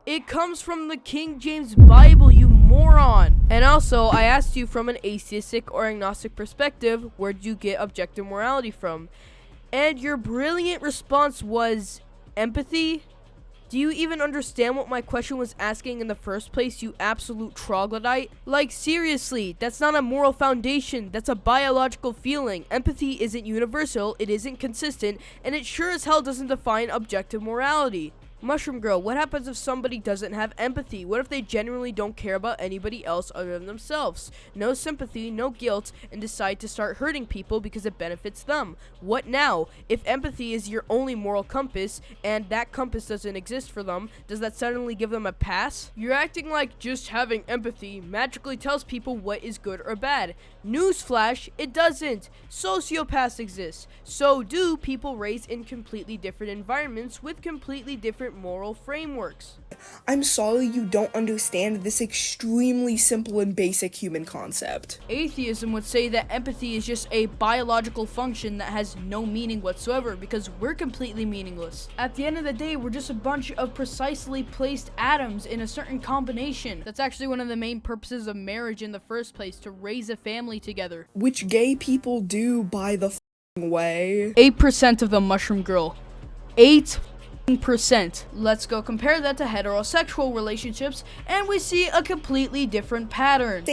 It comes from the King James Bible, you moron. And also, I asked you from an atheistic or agnostic perspective, where do you get objective morality from? And your brilliant response was empathy? Do you even understand what my question was asking in the first place, you absolute troglodyte? Like, seriously, that's not a moral foundation, that's a biological feeling. Empathy isn't universal, it isn't consistent, and it sure as hell doesn't define objective morality. Mushroom Girl, what happens if somebody doesn't have empathy? What if they genuinely don't care about anybody else other than themselves? No sympathy, no guilt, and decide to start hurting people because it benefits them. What now? If empathy is your only moral compass, and that compass doesn't exist for them, does that suddenly give them a pass? You're acting like just having empathy magically tells people what is good or bad. Newsflash, it doesn't. Sociopaths exist. So do people raised in completely different environments with completely different moral frameworks.
I'm sorry you don't understand this extremely simple and basic human concept.
Atheism would say that empathy is just a biological function that has no meaning whatsoever because we're completely meaningless. At the end of the day, we're just a bunch of precisely placed atoms in a certain combination. That's actually one of the main purposes of marriage in the first place, to raise a family together.
Which gay people do, by the way.
8% of the Mushroom Girl. 8%. Let's go compare that to heterosexual relationships, and we see a completely different pattern.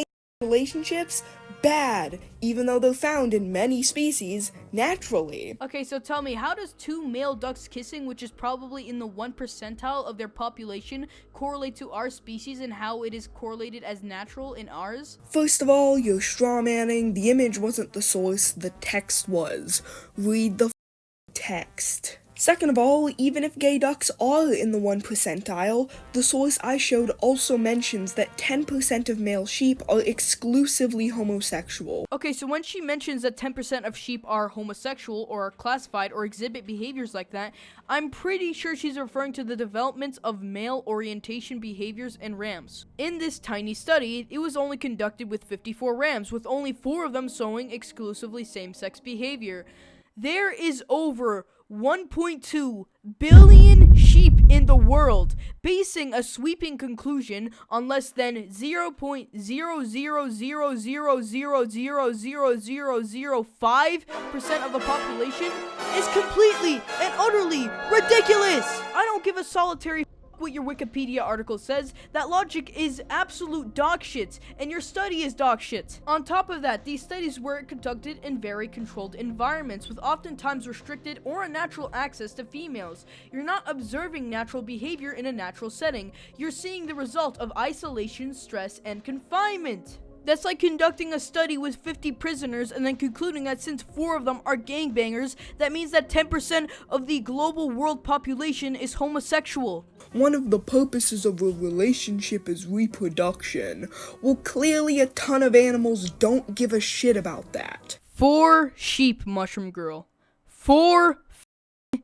Relationships, bad, even though they're found in many species naturally.
Okay, so tell me, how does two male ducks kissing, which is probably in the 1 percentile of their population, correlate to our species and how it is correlated as natural in ours?
First of all, you're strawmanning. The image wasn't the source, the text was. Read the text. Second of all, even if gay ducks are in the 1 percentile, the source I showed also mentions that 10% of male sheep are exclusively homosexual.
Okay, so when she mentions that 10% of sheep are homosexual or are classified or exhibit behaviors like that, I'm pretty sure she's referring to the development of male orientation behaviors in rams. In this tiny study, it was only conducted with 54 rams, with only 4 of them showing exclusively same-sex behavior. There is over 1.2 billion sheep in the world. Basing a sweeping conclusion on less than 0.000000005% of the population is completely and utterly ridiculous. I don't give a solitary what your Wikipedia article says. That logic is absolute dog shit, and your study is dog shit. On top of that, these studies were conducted in very controlled environments with oftentimes restricted or unnatural access to females. You're not observing natural behavior in a natural setting. You're seeing the result of isolation, stress, and confinement. That's like conducting a study with 50 prisoners and then concluding that since 4 of them are gangbangers, that means that 10% of the global world population is homosexual.
One of the purposes of a relationship is reproduction. Well, clearly a ton of animals don't give a shit about that.
4 sheep, Mushroom Girl. 4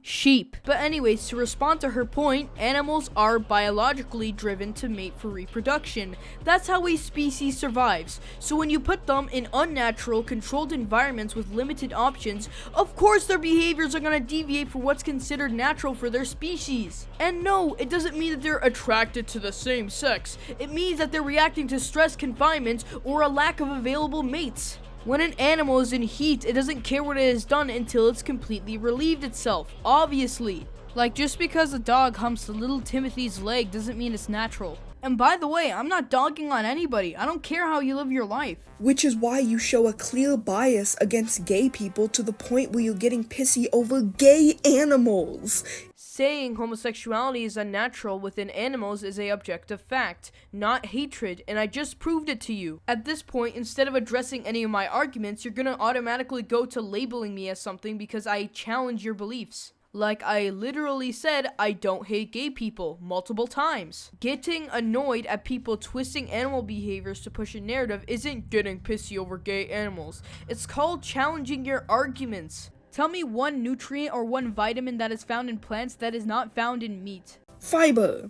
sheep. But anyways, to respond to her point, animals are biologically driven to mate for reproduction. That's how a species survives. So when you put them in unnatural, controlled environments with limited options, of course their behaviors are going to deviate from what's considered natural for their species. And no, it doesn't mean that they're attracted to the same sex. It means that they're reacting to stress, confinement, or a lack of available mates. When an animal is in heat, it doesn't care what it has done until it's completely relieved itself, obviously. Like, just because a dog humps little Timothy's leg doesn't mean it's natural. And by the way, I'm not dogging on anybody. I don't care how you live your life.
Which is why you show a clear bias against gay people to the point where you're getting pissy over gay animals.
Saying homosexuality is unnatural within animals is an objective fact, not hatred, and I just proved it to you. At this point, instead of addressing any of my arguments, you're gonna automatically go to labeling me as something because I challenge your beliefs. Like I literally said, I don't hate gay people multiple times. Getting annoyed at people twisting animal behaviors to push a narrative isn't getting pissy over gay animals. It's called challenging your arguments. Tell me one nutrient or one vitamin that is found in plants that is not found in meat.
Fiber.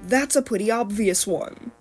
That's a pretty obvious one.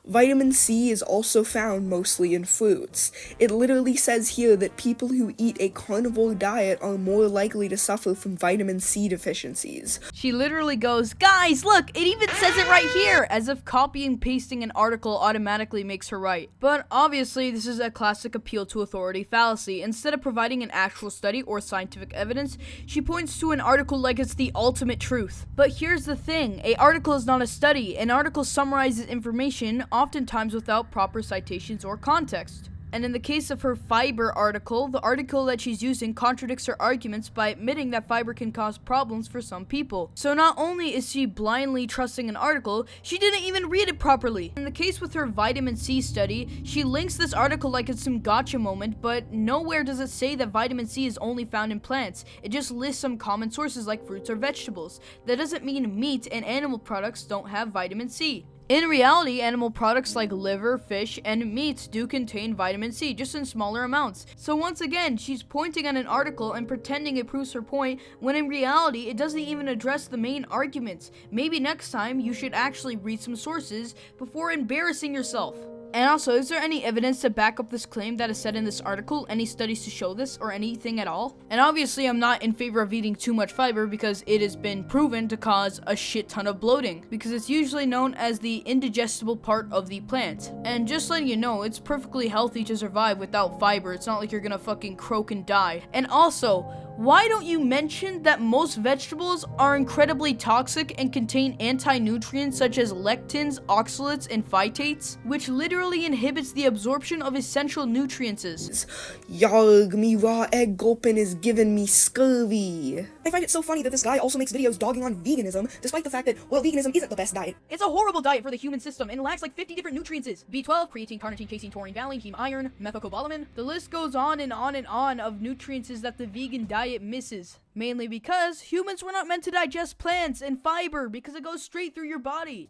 Vitamin C is also found mostly in fruits. It literally says here that people who eat a carnivore diet are more likely to suffer from vitamin C deficiencies.
She literally goes, guys, look, it even says it right here, as if copying and pasting an article automatically makes her right. But obviously, this is a classic appeal to authority fallacy. Instead of providing an actual study or scientific evidence, she points to an article like it's the ultimate truth. But here's the thing, an article is not a study. An article summarizes information, oftentimes without proper citations or context. And in the case of her fiber article, the article that she's using contradicts her arguments by admitting that fiber can cause problems for some people. So not only is she blindly trusting an article, she didn't even read it properly. In the case with her vitamin C study, she links this article like it's some gotcha moment, but nowhere does it say that vitamin C is only found in plants. It just lists some common sources like fruits or vegetables. That doesn't mean meat and animal products don't have vitamin C. In reality, animal products like liver, fish, and meats do contain vitamin C, just in smaller amounts. So once again, she's pointing at an article and pretending it proves her point, when in reality, it doesn't even address the main arguments. Maybe next time, you should actually read some sources before embarrassing yourself. And also, is there any evidence to back up this claim that is said in this article? Any studies to show this, or anything at all? And obviously, I'm not in favor of eating too much fiber because it has been proven to cause a shit ton of bloating, because it's usually known as the indigestible part of the plant. And just letting you know, it's perfectly healthy to survive without fiber. It's not like you're gonna fucking croak and die. And also, why don't you mention that most vegetables are incredibly toxic and contain anti-nutrients such as lectins, oxalates, and phytates, which literally inhibits the absorption of essential nutrients?
Yarg, me raw egg gulpin is giving me scurvy. I find it so funny that this guy also makes videos dogging on veganism, despite the fact that, well, veganism isn't the best diet.
It's a horrible diet for the human system and lacks like 50 different nutrients. B12, creatine, carnitine, casein, taurine, valine, heme, iron, methylcobalamin. The list goes on and on and on of nutrients that the vegan diet misses. Mainly because humans were not meant to digest plants and fiber because it goes straight through your body.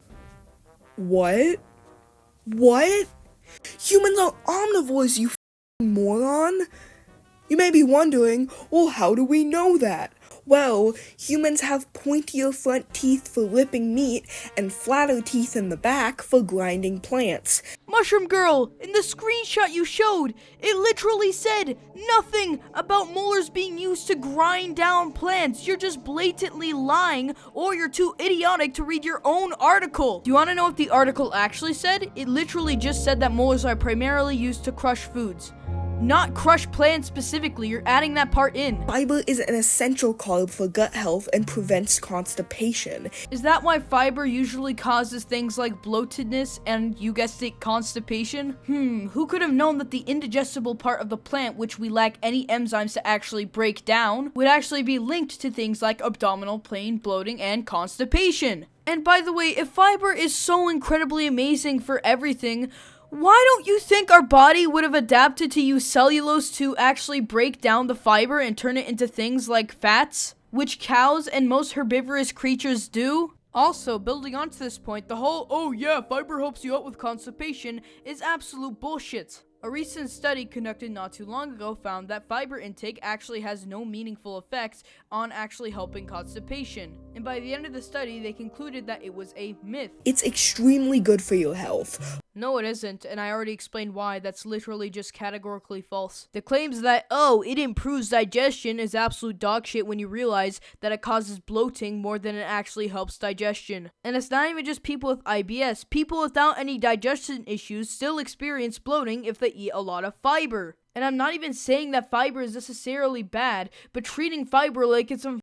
What? What? Humans are omnivores, you f***ing moron! You may be wondering, well, how do we know that? Well, humans have pointier front teeth for ripping meat and flatter teeth in the back for grinding plants.
Mushroom Girl, in the screenshot you showed, it literally said nothing about molars being used to grind down plants. You're just blatantly lying, or you're too idiotic to read your own article. Do you want to know what the article actually said? It literally just said that molars are primarily used to crush foods. Not crush plants specifically, you're adding that part in.
Fiber is an essential carb for gut health and prevents constipation.
Is that why fiber usually causes things like bloatedness and, you guessed it, constipation? Who could have known that the indigestible part of the plant, which we lack any enzymes to actually break down, would actually be linked to things like abdominal pain, bloating, and constipation? And by the way, if fiber is so incredibly amazing for everything, why don't you think our body would have adapted to use cellulose to actually break down the fiber and turn it into things like fats, which cows and most herbivorous creatures do? Also, building onto this point, the whole, oh yeah, fiber helps you out with constipation is absolute bullshit. A recent study conducted not too long ago found that fiber intake actually has no meaningful effects on actually helping constipation. And by the end of the study, they concluded that it was a myth.
It's extremely good for your health.
No, it isn't, and I already explained why. That's literally just categorically false. The claims that, oh, it improves digestion is absolute dog shit when you realize that it causes bloating more than it actually helps digestion. And it's not even just people with IBS. People without any digestion issues still experience bloating if they eat a lot of fiber. And I'm not even saying that fiber is necessarily bad, but treating fiber like it's some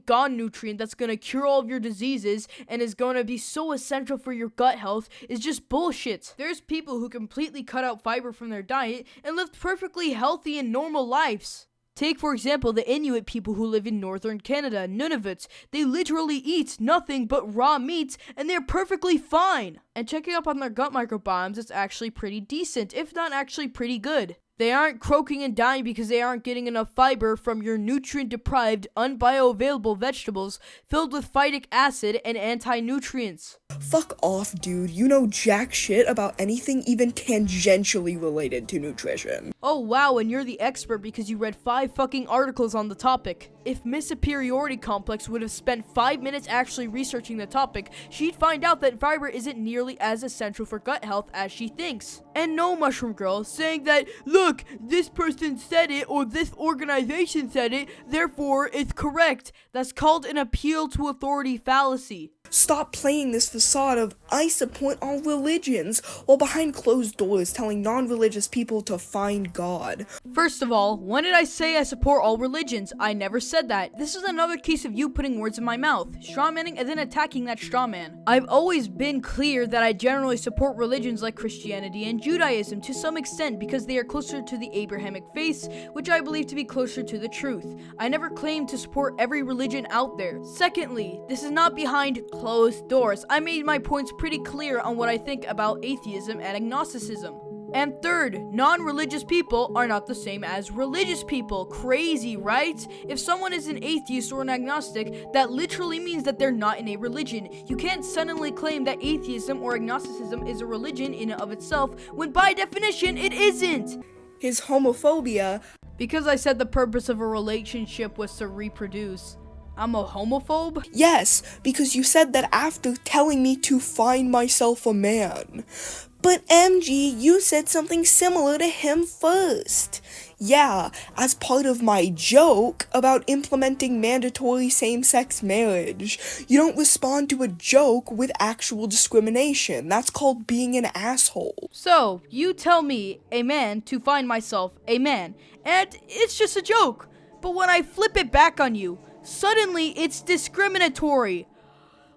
god nutrient that's gonna cure all of your diseases and is gonna be so essential for your gut health is just bullshit. There's people who completely cut out fiber from their diet and lived perfectly healthy and normal lives. Take, for example, the Inuit people who live in northern Canada, Nunavut. They literally eat nothing but raw meat, and they're perfectly fine. And checking up on their gut microbiomes, it's actually pretty decent, if not actually pretty good. They aren't croaking and dying because they aren't getting enough fiber from your nutrient-deprived, unbioavailable vegetables filled with phytic acid and anti-nutrients.
Fuck off, dude. You know jack shit about anything even tangentially related to nutrition.
Oh wow, and you're the expert because you read 5 fucking articles on the topic. If Miss Superiority Complex would have spent 5 minutes actually researching the topic, she'd find out that fiber isn't nearly as essential for gut health as she thinks. And no, Mushroom Girl, saying that, look, this person said it or this organization said it, therefore it's correct. That's called an appeal to authority fallacy.
Stop playing this facade of I support all religions while behind closed doors telling non-religious people to find God.
First of all, when did I say I support all religions? I never said that. This is another case of you putting words in my mouth, strawmanning and then attacking that strawman. I've always been clear that I generally support religions like Christianity and Judaism to some extent because they are closer to the Abrahamic faith, which I believe to be closer to the truth. I never claimed to support every religion out there. Secondly, this is not behind closed doors. I made my points pretty clear on what I think about atheism and agnosticism. And third, non-religious people are not the same as religious people. Crazy, right? If someone is an atheist or an agnostic, that literally means that they're not in a religion. You can't suddenly claim that atheism or agnosticism is a religion in and of itself, when by definition it isn't.
His homophobia.
Because I said the purpose of a relationship was to reproduce, I'm a homophobe?
Yes, because you said that after telling me to find myself a man. But MG, you said something similar to him first. Yeah, as part of my joke about implementing mandatory same-sex marriage. You don't respond to a joke with actual discrimination. That's called being an asshole.
So, you tell me, a man, to find myself a man, and it's just a joke. But when I flip it back on you, suddenly it's discriminatory.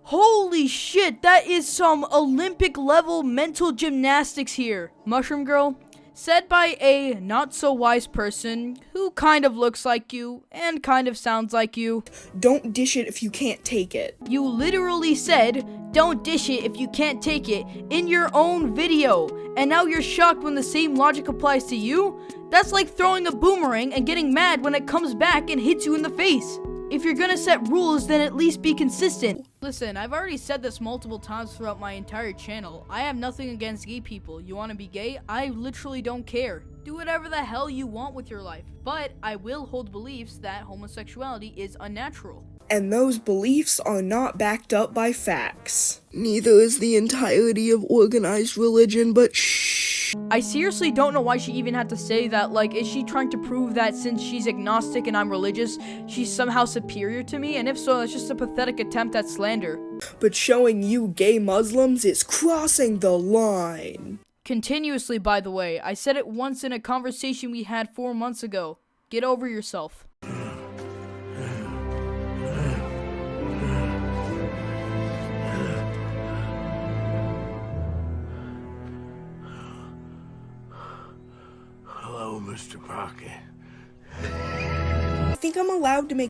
Holy shit, that is some Olympic level mental gymnastics here. Mushroom Girl, said by a not so wise person who kind of looks like you and kind of sounds like you.
Don't dish it if you can't take it.
You literally said, don't dish it if you can't take it in your own video. And now you're shocked when the same logic applies to you? That's like throwing a boomerang and getting mad when it comes back and hits you in the face. If you're gonna set rules, then at least be consistent. Listen, I've already said this multiple times throughout my entire channel. I have nothing against gay people. You wanna be gay? I literally don't care. Do whatever the hell you want with your life. But I will hold beliefs that homosexuality is unnatural.
And those beliefs are not backed up by facts. Neither is the entirety of organized religion, but shh.
I seriously don't know why she even had to say that. Like, is she trying to prove that since she's agnostic and I'm religious, she's somehow superior to me? And if so, that's just a pathetic attempt at slander.
But showing you gay Muslims is crossing the line.
Continuously, by the way. I said it once in a conversation we had 4 months ago. Get over yourself.
Hello, Mr. Pocket.
I think I'm allowed to make.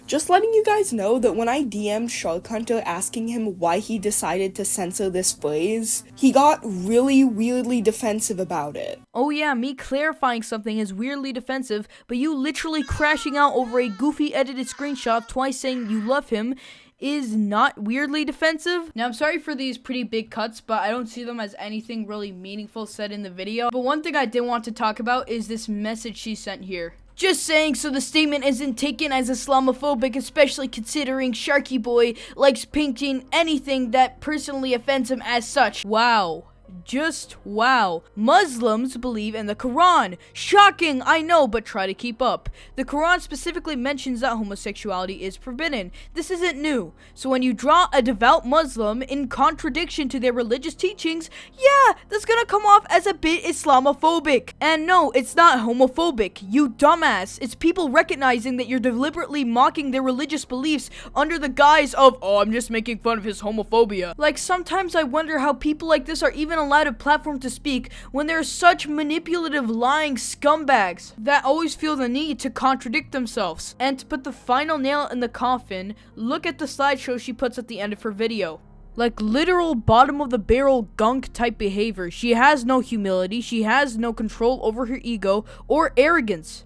Just letting you guys know that when I DM'd Shark Hunter asking him why he decided to censor this phrase, he got really weirdly defensive about it.
Oh yeah, me clarifying something is weirdly defensive, but you literally crashing out over a goofy edited screenshot twice saying you love him is not weirdly defensive. Now, I'm sorry for these pretty big cuts, but I don't see them as anything really meaningful said in the video. But one thing I did want to talk about is this message she sent here. Just saying so the statement isn't taken as Islamophobic, especially considering Sharky Boy likes painting anything that personally offends him as such. Wow. Just wow. Muslims believe in the Quran. Shocking, I know, but try to keep up. The Quran specifically mentions that homosexuality is forbidden. This isn't new. So when you draw a devout Muslim in contradiction to their religious teachings, yeah, that's gonna come off as a bit Islamophobic. And no, it's not homophobic, you dumbass. It's people recognizing that you're deliberately mocking their religious beliefs under the guise of, oh, I'm just making fun of his homophobia. Like, sometimes I wonder how people like this are even allowed a platform to speak when they're such manipulative, lying scumbags that always feel the need to contradict themselves. And to put the final nail in the coffin, look at the slideshow she puts at the end of her video. Like literal bottom of the barrel gunk type behavior. She has no humility, she has no control over her ego or arrogance.